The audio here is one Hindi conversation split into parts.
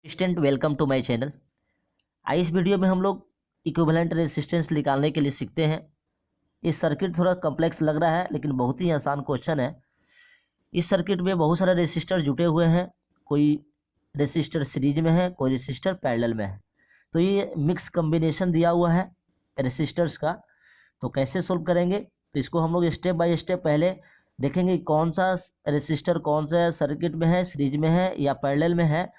Student welcome to my channel. इस वीडियो में हम लोग इक्विवेलेंट रेजिस्टेंस निकालने के लिए सीखते हैं। ये सर्किट थोड़ा कॉम्प्लेक्स लग रहा है लेकिन बहुत ही आसान क्वेश्चन है। इस सर्किट में बहुत सारे रेसिस्टर जुटे हुए हैं, कोई रेसिस्टर सीरीज में है, कोई रेसिस्टर पैरेलल में है। तो ये मिक्स कॉम्बिनेशन दिया हुआ है रेसिस्टर्स का। तो कैसे सोल्व करेंगे, तो इसको हम लोग स्टेप बाय स्टेप पहले देखेंगे कौन सा रेसिस्टर कौन सा सर्किट में है, सीरीज में है या पैरेलल में है।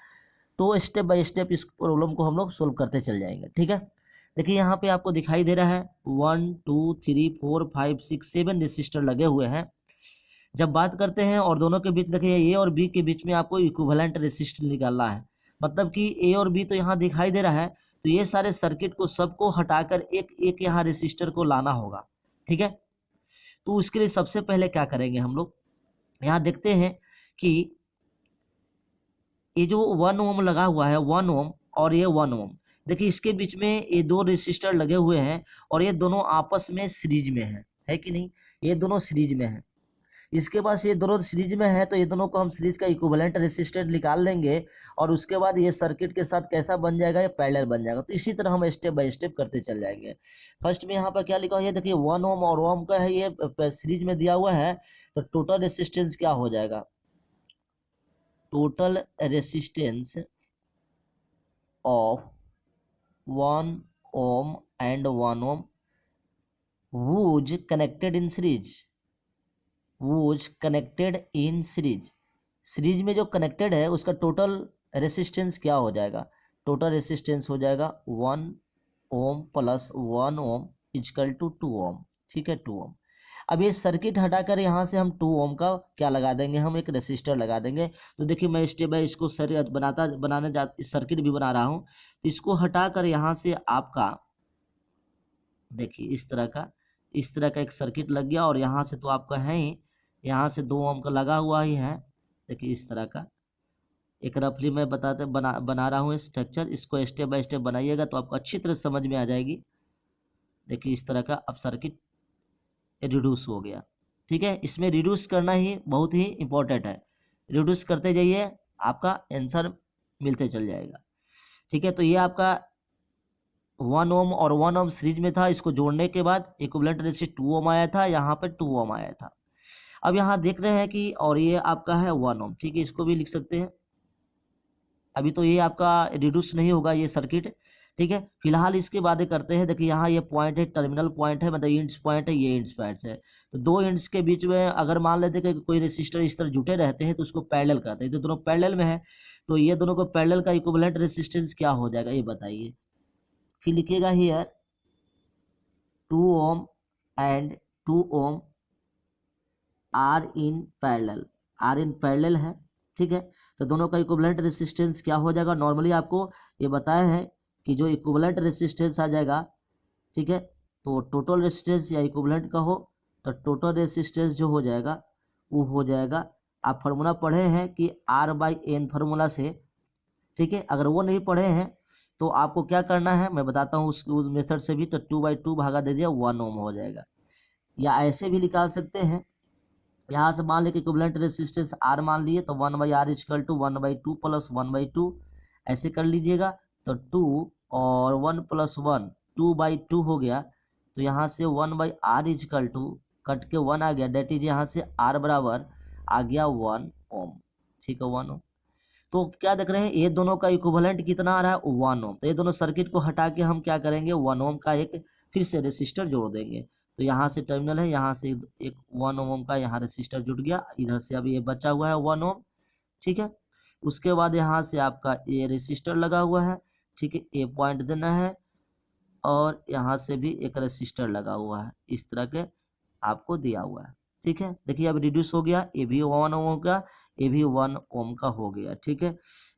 तो स्टेप बाय स्टेप इस प्रॉब्लम को हम लोग सोल्व करते चल जाएंगे। ठीक है, देखिए यहाँ पे आपको दिखाई दे रहा है 1 2 3 4 5 6 7 रेसिस्टर लगे हुए हैं। जब बात करते हैं और दोनों के बीच, देखिए ए और बी के बीच में आपको इक्विवेलेंट रेसिस्टर निकालना है। मतलब कि ए और बी तो यहाँ दिखाई दे रहा है, तो ये सारे सर्किट को सबको हटाकर एक एक यहाँ रेसिस्टर को लाना होगा। ठीक है, तो उसके लिए सबसे पहले क्या करेंगे हम लोग, यहाँ देखते हैं कि ये जो 1 ओम लगा हुआ है 1 ओम और ये 1 ओम, देखिए इसके बीच में ये दो रेसिस्टर लगे हुए हैं और ये दोनों आपस में सीरीज में है कि नहीं, ये दोनों सीरीज में है। इसके बाद ये दोनों सीरीज में है तो ये दोनों को हम सीरीज का इक्विवेलेंट रेसिस्टेंस निकाल लेंगे और उसके बाद ये सर्किट के साथ कैसा बन जाएगा, ये पैरेलल बन जाएगा। तो इसी तरह हम स्टेप बाय स्टेप करते चल जाएंगे। फर्स्ट में यहाँ पर क्या लिखा हुआ है, देखिए 1 ओम और ओम का है, ये सीरीज में दिया हुआ है। तो टोटल रेसिस्टेंस क्या हो जाएगा, total resistance of 1 ohm and 1 ohm whose connected in series, series में जो कनेक्टेड है उसका टोटल रेसिस्टेंस क्या हो जाएगा, टोटल रेसिस्टेंस हो जाएगा 1 ohm plus 1 ohm equal to 2 ohm. ठीक है, 2 ओम। अब ये सर्किट हटाकर यहाँ से हम 2 ओम का क्या लगा देंगे, हम एक रेसिस्टर लगा देंगे। तो देखिए मैं स्टेप बाय इसको सर्किट भी बना रहा हूँ। तो इसको हटाकर यहाँ से आपका देखिए इस तरह का एक सर्किट लग गया और यहाँ से तो आपका है ही, यहाँ से 2 ओम का लगा हुआ ही है। देखिए इस तरह का एक रफली मैं बना रहा हूँ स्ट्रक्चर, इसको स्टेप बाय स्टेप बनाइएगा तो आपको अच्छी तरह समझ में आ जाएगी। देखिए इस तरह का अब सर्किट रिड्यूस हो गया। ठीक है, इसमें रिड्यूस करना ही बहुत ही इंपॉर्टेंट है, रिड्यूस करते जाइए आपका आंसर मिलते चल जाएगा। ठीक है, तो ये आपका 1 ओम और 1 ओम सीरीज में था, इसको जोड़ने के बाद इक्विवेलेंट रेजिस्टेंस 2 ओम आया था, यहाँ पे 2 ओम आया था। अब यहाँ देख रहे हैं कि और ये आपका है 1 ओम। ठीक है, इसको भी लिख सकते हैं। अभी तो ये आपका रिड्यूस नहीं होगा ये सर्किट। ठीक है, फिलहाल इसकी बातें करते हैं। देखिए यहाँ ये पॉइंट है, टर्मिनल पॉइंट है, मतलब इंड्स पॉइंट है, ये इंड्स पॉइंट है। तो दो इंड्स के बीच में अगर मान लेते कि कोई रेसिस्टर इस तरह जुटे रहते हैं तो उसको पैरेलल कहते हैं। तो दोनों पैरेलल में है, तो ये दोनों को पैरेलल का इक्विवेलेंट रेसिस्टेंस क्या हो जाएगा ये बताइए। फिर लिखिएगा here 2 ohm and 2 ohm are in parallel है। ठीक है, तो दोनों का इक्विवेलेंट रेसिस्टेंस क्या हो जाएगा, नॉर्मली आपको ये बताया है कि जो इक्विवेलेंट रेसिस्टेंस आ जाएगा, ठीक है, तो टोटल रेसिस्टेंस या इक्विवेलेंट का हो तो टोटल रेसिस्टेंस जो हो जाएगा वो हो जाएगा, आप फार्मूला पढ़े हैं कि R/N फार्मूला से। ठीक है, अगर वो नहीं पढ़े हैं तो आपको क्या करना है मैं बताता हूँ उस मेथड से भी। तो 2/2 भागा दे दिया 1 ओम हो जाएगा, या ऐसे भी निकाल सकते हैं। यहाँ से मान लें कि इक्विवेलेंट रेसिस्टेंस R मान लिए तो 1/R इक्वल टू 1/2 प्लस 1/2 ऐसे कर लीजिएगा। तो 2 और 1 प्लस 1 2/2 हो गया। तो यहाँ से 1/R इक्वल टू कट के 1 आ गया, डेट इज यहाँ से R बराबर आ गया 1 ओम। ठीक है, 1 ओम। तो क्या देख रहे हैं, ये दोनों का इक्विवेलेंट कितना आ रहा है 1 ओम। तो ये दोनों सर्किट को हटा के हम क्या करेंगे 1 ओम का एक फिर से रेसिस्टर जोड़ देंगे। तो यहाँ से टर्मिनल है, यहाँ से एक 1 ओम का यहाँ रेसिस्टर जुट गया, इधर से अभी ये बचा हुआ है 1 ओम। ठीक है, उसके बाद यहाँ से आपका ये रेसिस्टर लगा हुआ है। ठीक है, ए पॉइंट देना है और यहाँ से भी एक रेसिस्टर लगा हुआ है, इस तरह के आपको दिया हुआ है। ठीक है, देखिए अब रिड्यूस हो गया, ये भी 1 ओम का, ये भी 1 ओम का हो गया। ठीक है,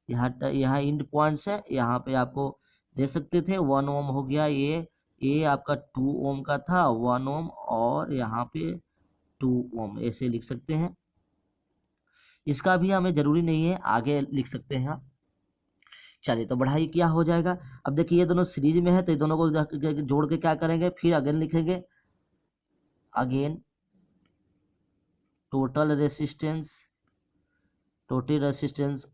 यहाँ इंड पॉइंट्स है, यहाँ पे आपको दे सकते थे 1 ओम हो गया, ये आपका 2 ओम का था 1 ओम और यहाँ पे 2 ओम ऐसे लिख सकते हैं। इसका भी हमें जरूरी नहीं है, आगे लिख सकते हैं आप। चलिए, तो बढ़ाई क्या हो जाएगा। अब देखिए ये दोनों सीरीज में है तो ये दोनों को जोड़ के क्या करेंगे, फिर अगेन लिखेंगे, again total resistance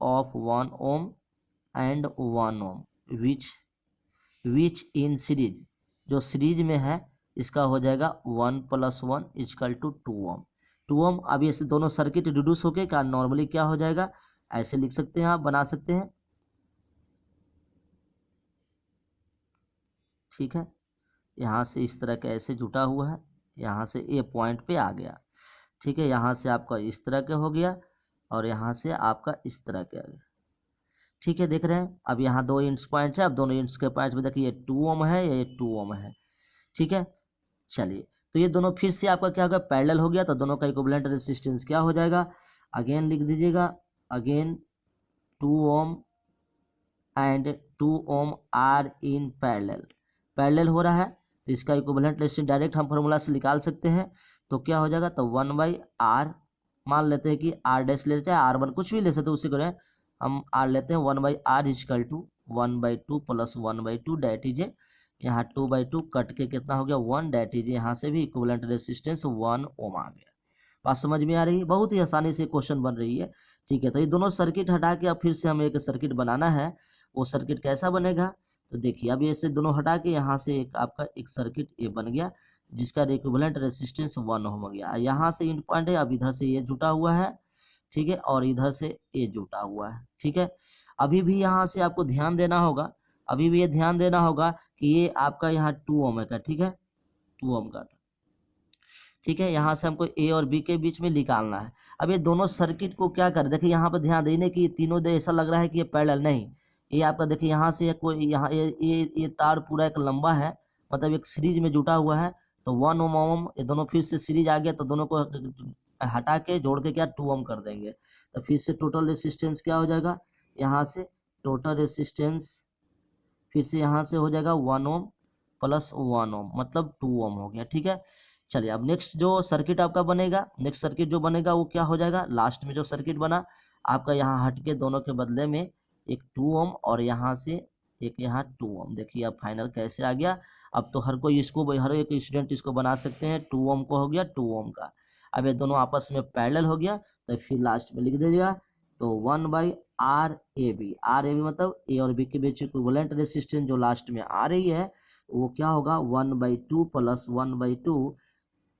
of 1 ohm and 1 ohm which in series, जो सीरीज में है इसका हो जाएगा 1 + 1 = 2 ओम। 2 ओम। अब ये दोनों सर्किट रिड्यूस होके क्या नॉर्मली क्या हो जाएगा, ऐसे लिख सकते हैं, आप बना सकते हैं। ठीक है, यहाँ से इस तरह का ऐसे जुटा हुआ है, यहाँ से ए पॉइंट पे आ गया। ठीक है, यहाँ से आपका इस तरह का हो गया और यहाँ से आपका इस तरह के आ गया। ठीक है, देख रहे हैं। अब यहाँ दो इंच पॉइंट है, अब दोनों इंच के पॉइंट में देखिए ये 2 ओम है, ये 2 ओम है। ठीक है, चलिए, तो ये दोनों फिर से आपका क्या होगा, पैरेलल हो गया, तो दोनों का इक्विवेलेंट रेजिस्टेंस क्या हो जाएगा, अगेन लिख दीजिएगा, again 2 ohm and 2 ohm are in parallel हो रहा है, तो इसका इक्विवेलेंट रेजिस्टेंस डायरेक्ट हम फॉर्मूला से निकाल सकते हैं। तो क्या हो जाएगा, तो 1/r, मान लेते हैं कि r डैश ले चाहे r1 कुछ भी ले सकते हैं, उसी को हम r लेते हैं, 1/r = 1/2 + 1/2 डैट इज यहाँ 2/2 कट के कितना हो गया 1, डैट इज यहाँ से भी इक्विवेलेंट रेजिस्टेंस 1 ओम आ गया। बात समझ में आ रही है, बहुत ही आसानी से क्वेश्चन बन रही है। ठीक है, तो ये दोनों सर्किट हटा के अब फिर से हमें एक सर्किट बनाना है। वो सर्किट कैसा बनेगा, तो देखिए अब ये से दोनों हटा के यहाँ से एक आपका एक सर्किट ये बन गया जिसका इक्विवेलेंट रेजिस्टेंस 1 ओम हो गया। यहाँ से इन पॉइंट है, अब इधर से ये जुटा हुआ है। ठीक है, और इधर से ये जुटा हुआ है। ठीक है, अभी भी यहाँ से आपको ध्यान देना होगा, अभी भी ये ध्यान देना होगा कि ये आपका यहाँ 2 ओम का, ठीक है, 2 ओम का था। ठीक है, यहाँ से हमको ए और बी के बीच में निकालना है। अब ये दोनों सर्किट को क्या कर, देखिए यहाँ पर ध्यान देने की तीनों दे ऐसा लग रहा है कि ये पैरेलल नहीं, ये आपका देखिए यहाँ से कोई यहाँ ये तार पूरा एक लंबा है, मतलब एक सीरीज में जुटा हुआ है। तो 1 ओम ये दोनों फिर से सीरीज आ गया, तो दोनों को हटा के जोड़ के क्या 2 ओम कर देंगे, तो फिर से टोटल रेसिस्टेंस क्या हो जाएगा, यहाँ से टोटल रेसिस्टेंस फिर से यहाँ से हो जाएगा 1 ओम + 1 ओम, मतलब 2 ओम हो गया। ठीक है, चलिए अब नेक्स्ट जो सर्किट आपका बनेगा, नेक्स्ट सर्किट जो बनेगा वो क्या हो जाएगा, लास्ट में जो सर्किट बना आपका यहाँ हट के दोनों के बदले में एक 2 ओम और यहाँ से एक यहाँ 2 ओम। देखिए अब फाइनल कैसे आ गया। अब तो हर कोई इसको, हर एक स्टूडेंट इसको बना सकते हैं। 2 ओम को हो गया 2 ओम का, अब ये दोनों आपस में पैरेलल हो गया, तो फिर लास्ट में लिख दीजिएगा, तो 1/RAB, RAB मतलब ए और बी के बीच इक्विवेलेंट रेजिस्टेंस जो लास्ट में आ रही है वो क्या होगा 1/2 + 1/2,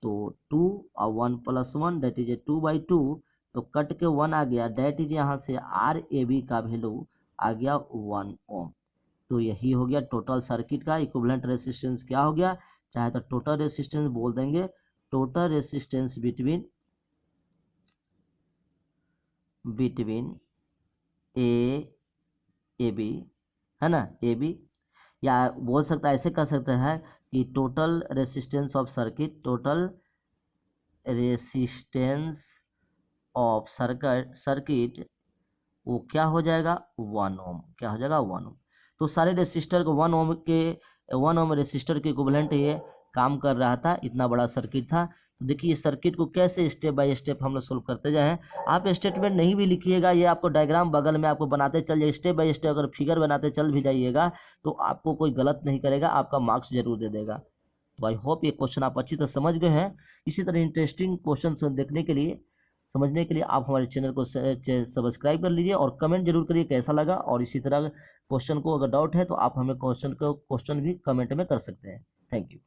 तो 2 और 1 + 1 डेट इज 2/2, तो कट के 1 आ गया, डेट इज यहाँ से RAB का वैल्यू आ गया 1 ओम। तो यही हो गया टोटल सर्किट का इक्विवेलेंट रेजिस्टेंस क्या हो गया, चाहे तो टोटल रेजिस्टेंस बोल देंगे, टोटल रेजिस्टेंस बिटवीन AB है ना, AB, या बोल सकता है ऐसे कर सकते हैं कि total resistance of circuit, total resistance of circuit वो क्या हो जाएगा 1 ओम, क्या हो जाएगा 1 ओम। तो सारे रेसिस्टर को 1 ओम के 1 ओम रेसिस्टर के इक्विवेलेंट ये काम कर रहा था, इतना बड़ा सर्किट था। तो देखिए इस सर्किट को कैसे स्टेप बाय स्टेप हम लोग सोल्व करते जाएं। आप स्टेटमेंट नहीं भी लिखिएगा, ये आपको डायग्राम बगल में आपको बनाते चल जाइए, स्टेप बाय स्टेप अगर फिगर बनाते चल भी जाइएगा तो आपको कोई गलत नहीं करेगा, आपका मार्क्स जरूर दे देगा। तो आई होप ये क्वेश्चन आप अच्छी तरह समझ गए हैं। इसी तरह इंटरेस्टिंग क्वेश्चन देखने के लिए, समझने के लिए आप हमारे चैनल को सब्सक्राइब कर लीजिए और कमेंट जरूर करिए कैसा लगा। और इसी तरह क्वेश्चन को अगर डाउट है तो आप हमें क्वेश्चन भी कमेंट में कर सकते हैं। Thank you.